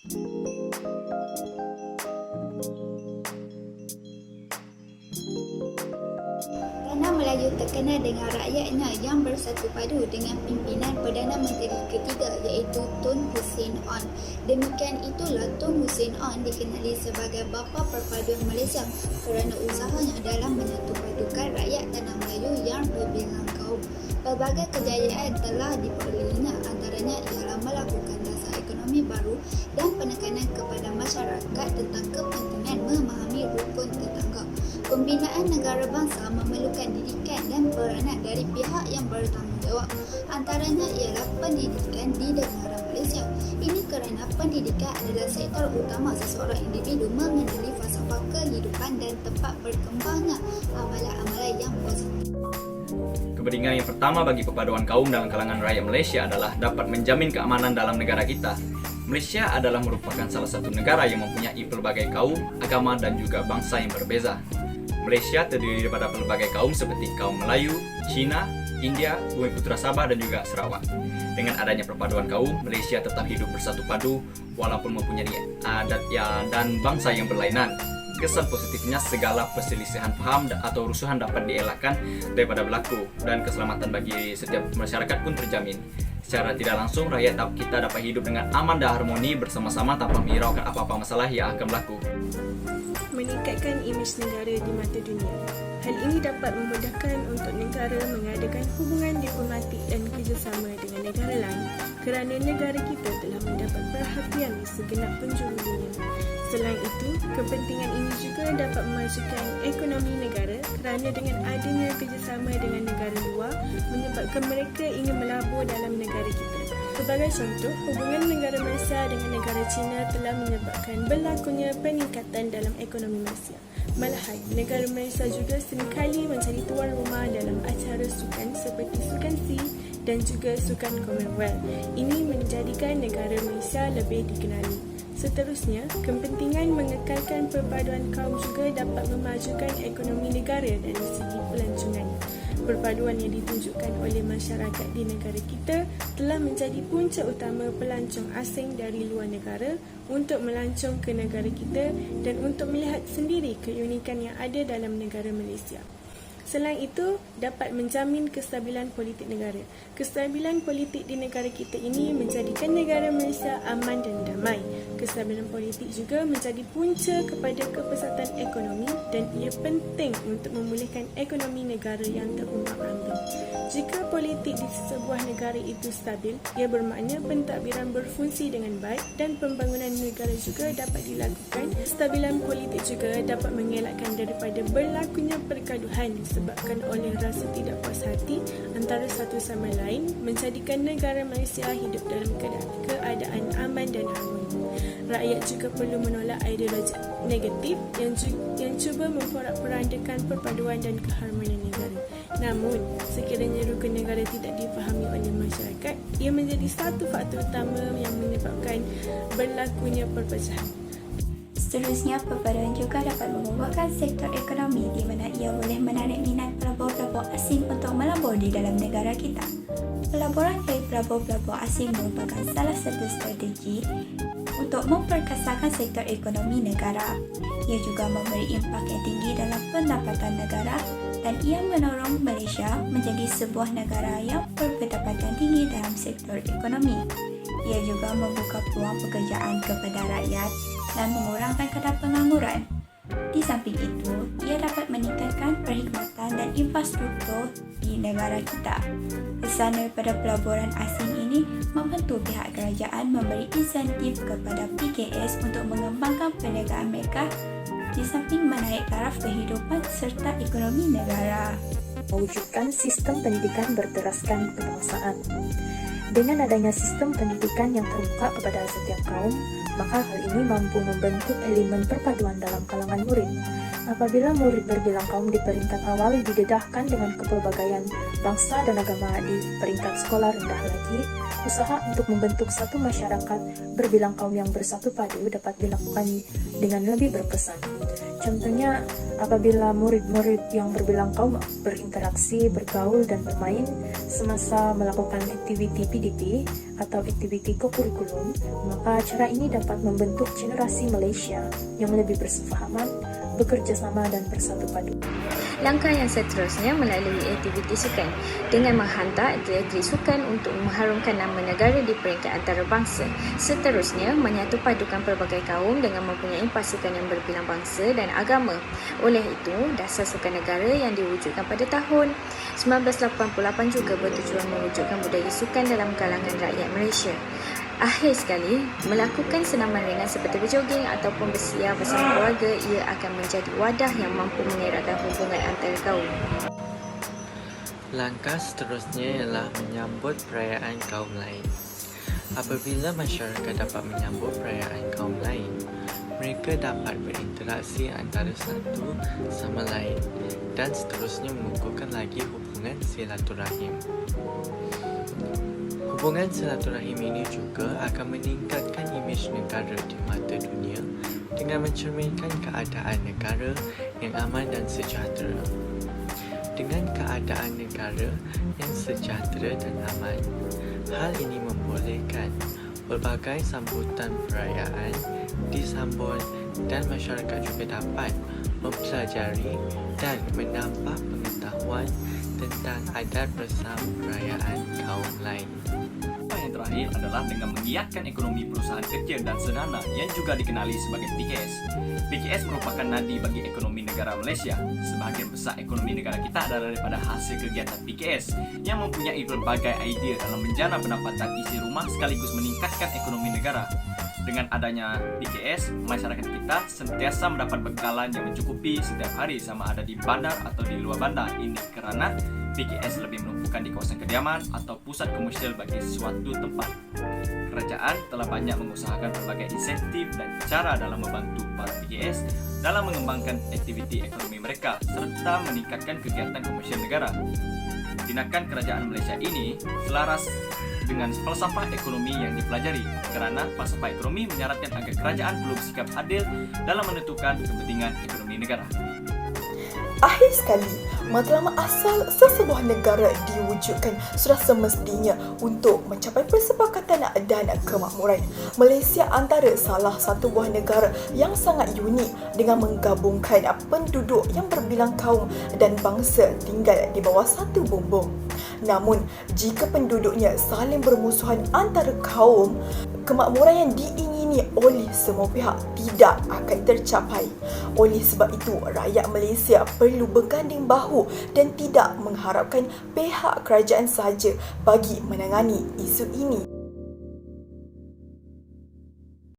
Tanah Melayu terkenal dengan rakyatnya yang bersatu padu dengan pimpinan Perdana Menteri ketiga iaitu Tun Hussein Onn. Demikian itulah Tun Hussein Onn dikenali sebagai bapa perpaduan Malaysia kerana usahanya dalam menyatu padukan rakyat Tanah Melayu yang berbilang kaum. Pelbagai kejayaan telah diperolehinya, antaranya ialah melakukan dasar ekonomi baru dan penekanan kepada masyarakat tentang kepentingan memahami rukun tetangga. Pembinaan negara bangsa memerlukan didikan dan peranan dari pihak yang bertanggungjawab. Antaranya ialah pendidikan di negara Malaysia. Ini kerana pendidikan adalah sektor utama seseorang individu mengenali falsafah kehidupan dan tempat berkembangnya amalan-amalan yang positif. Kepentingan yang pertama bagi perpaduan kaum dalam kalangan rakyat Malaysia adalah dapat menjamin keamanan dalam negara kita. Malaysia adalah merupakan salah satu negara yang mempunyai pelbagai kaum, agama dan juga bangsa yang berbeza. Malaysia terdiri daripada pelbagai kaum seperti kaum Melayu, Cina, India, Bumiputera Sabah dan juga Sarawak. Dengan adanya perpaduan kaum, Malaysia tetap hidup bersatu padu walaupun mempunyai adat dan bangsa yang berlainan. Kesan positifnya segala perselisihan faham atau rusuhan dapat dielakkan daripada berlaku dan keselamatan bagi setiap masyarakat pun terjamin. Secara tidak langsung, rakyat kita dapat hidup dengan aman dan harmoni bersama-sama tanpa menghiraukan apa-apa masalah yang akan berlaku. Meningkatkan imej negara di mata dunia. Hal ini dapat memudahkan untuk negara mengadakan hubungan diplomatik dan kerjasama dengan negara lain kerana negara kita telah mendapat perhatian di segenap penjuru dunia. Selain itu, kepentingan ini juga dapat memajukan ekonomi negara kerana dengan adanya kerjasama dengan negara luar menyebabkan mereka ingin melabur dalam negara kita. Sebagai contoh, hubungan negara Malaysia dengan negara China telah menyebabkan berlakunya peningkatan dalam ekonomi Malaysia. Malahan, negara Malaysia juga seringkali menjadi tuan rumah dalam acara sukan seperti Sukan SEA dan juga Sukan Commonwealth. Ini menjadikan negara Malaysia lebih dikenali. Seterusnya, kepentingan mengekalkan perpaduan kaum juga dapat memajukan ekonomi negara dari segi pelancongan. Perpaduan yang ditunjukkan oleh masyarakat di negara kita telah menjadi punca utama pelancong asing dari luar negara untuk melancong ke negara kita dan untuk melihat sendiri keunikan yang ada dalam negara Malaysia. Selain itu, dapat menjamin kestabilan politik negara. Kestabilan politik di negara kita ini menjadikan negara Malaysia aman dan damai. Kestabilan politik juga menjadi punca kepada kepesatan ekonomi dan ia penting untuk memulihkan ekonomi negara yang terumbang-ambing. Jika politik di sebuah negara itu stabil, ia bermakna pentadbiran berfungsi dengan baik dan pembangunan negara juga dapat dilakukan. Kestabilan politik juga dapat mengelakkan daripada berlakunya pergaduhan disebabkan oleh rasa tidak puas hati antara satu sama lain, menjadikan negara Malaysia hidup dalam keadaan aman dan harmoni. Rakyat juga perlu menolak ideologi negatif yang cuba memporak-porandakan perpaduan dan keharmonian negara. Namun, sekiranya rukun negara tidak difahami oleh masyarakat, ia menjadi satu faktor utama yang menyebabkan berlakunya perpecahan. Seterusnya, perpaduan juga dapat menguatkan sektor ekonomi di mana ia boleh menarik minat pelabur-pelabur asing untuk melabur di dalam negara kita. Pelaburan dari pelabur-pelabur asing merupakan salah satu strategi untuk memperkasakan sektor ekonomi negara. Ia juga memberi impak yang tinggi dalam pendapatan negara dan ia mendorong Malaysia menjadi sebuah negara yang berpendapatan tinggi dalam sektor ekonomi. Ia juga membuka peluang pekerjaan kepada rakyat dan mengurangkan kadar pengangguran. Di samping itu, ia dapat meningkatkan perkhidmatan dan infrastruktur di negara kita. Kesan daripada pelaburan asing ini membantu pihak kerajaan memberi insentif kepada PKS untuk mengembangkan perniagaan mereka di samping menaik taraf kehidupan serta ekonomi negara. Mewujudkan sistem pendidikan berteraskan kebangsaan. Dengan adanya sistem pendidikan yang terbuka kepada setiap kaum, maka hal ini mampu membentuk elemen perpaduan dalam kalangan murid. Apabila murid berbilang kaum di peringkat awal didedahkan dengan kepelbagaian bangsa dan agama di peringkat sekolah rendah lagi, usaha untuk membentuk satu masyarakat berbilang kaum yang bersatu padu dapat dilakukan dengan lebih berkesan. Contohnya, apabila murid-murid yang berbilang kaum berinteraksi, bergaul, dan bermain Semasa melakukan aktiviti PDP atau aktiviti kokurikulum, maka cara ini dapat membentuk generasi Malaysia yang lebih bersefahaman, bekerja sama dan bersatu padu. Langkah yang seterusnya melalui aktiviti sukan dengan menghantar atlet-atlet sukan untuk mengharumkan nama negara di peringkat antarabangsa. Seterusnya, menyatu padukan pelbagai kaum dengan mempunyai pasukan yang berbilang bangsa dan agama. Oleh itu, dasar sukan negara yang diwujudkan pada tahun 1988 juga bertujuan mewujudkan budaya sukan dalam kalangan rakyat Malaysia. Akhir sekali, melakukan senaman ringan seperti berjoging ataupun bersiar bersama keluarga, ia akan menjadi wadah yang mampu mengeratkan hubungan antara kaum. Langkah seterusnya ialah menyambut perayaan kaum lain. Apabila masyarakat dapat menyambut perayaan kaum lain, mereka dapat berinteraksi antara satu sama lain dan seterusnya mengukuhkan lagi hubungan silaturahim. Hubungan silaturahim ini juga akan meningkatkan imej negara di mata dunia dengan mencerminkan keadaan negara yang aman dan sejahtera. Dengan keadaan negara yang sejahtera dan aman, hal ini membolehkan pelbagai sambutan perayaan disambut dan masyarakat juga dapat mempelajari dan menambah pengetahuan tentang adat bersama perayaan kaum lain. Yang terakhir adalah dengan menggiatkan ekonomi perusahaan kecil dan sederhana yang juga dikenali sebagai PKS. PKS merupakan nadi bagi ekonomi negara Malaysia. Sebahagian besar ekonomi negara kita adalah daripada hasil kegiatan PKS yang mempunyai berbagai idea dalam menjana pendapatan isi rumah sekaligus meningkatkan ekonomi negara. Dengan adanya PKS, masyarakat kita sentiasa mendapat bekalan yang mencukupi setiap hari sama ada di bandar atau di luar bandar. Ini kerana PKS lebih menumpukan di kawasan kediaman atau pusat komersial bagi suatu tempat. Kerajaan telah banyak mengusahakan berbagai insentif dan cara dalam membantu para PKS dalam mengembangkan aktiviti ekonomi mereka serta meningkatkan kegiatan komersial negara. Tindakan kerajaan Malaysia ini selaras dengan falsafah ekonomi yang dipelajari kerana falsafah ekonomi menyaratkan agar kerajaan perlu bersikap adil dalam menentukan kepentingan ekonomi negara. Akhir sekali, matlamat asal sesebuah negara diwujudkan sudah semestinya untuk mencapai persepakatan dan kemakmuran. Malaysia antara salah satu buah negara yang sangat unik dengan menggabungkan penduduk yang berbilang kaum dan bangsa tinggal di bawah satu bumbung. Namun, jika penduduknya saling bermusuhan antara kaum, kemakmuran yang diingini oleh semua pihak tidak akan tercapai. Oleh sebab itu, rakyat Malaysia perlu berganding bahu dan tidak mengharapkan pihak kerajaan sahaja bagi menangani isu ini.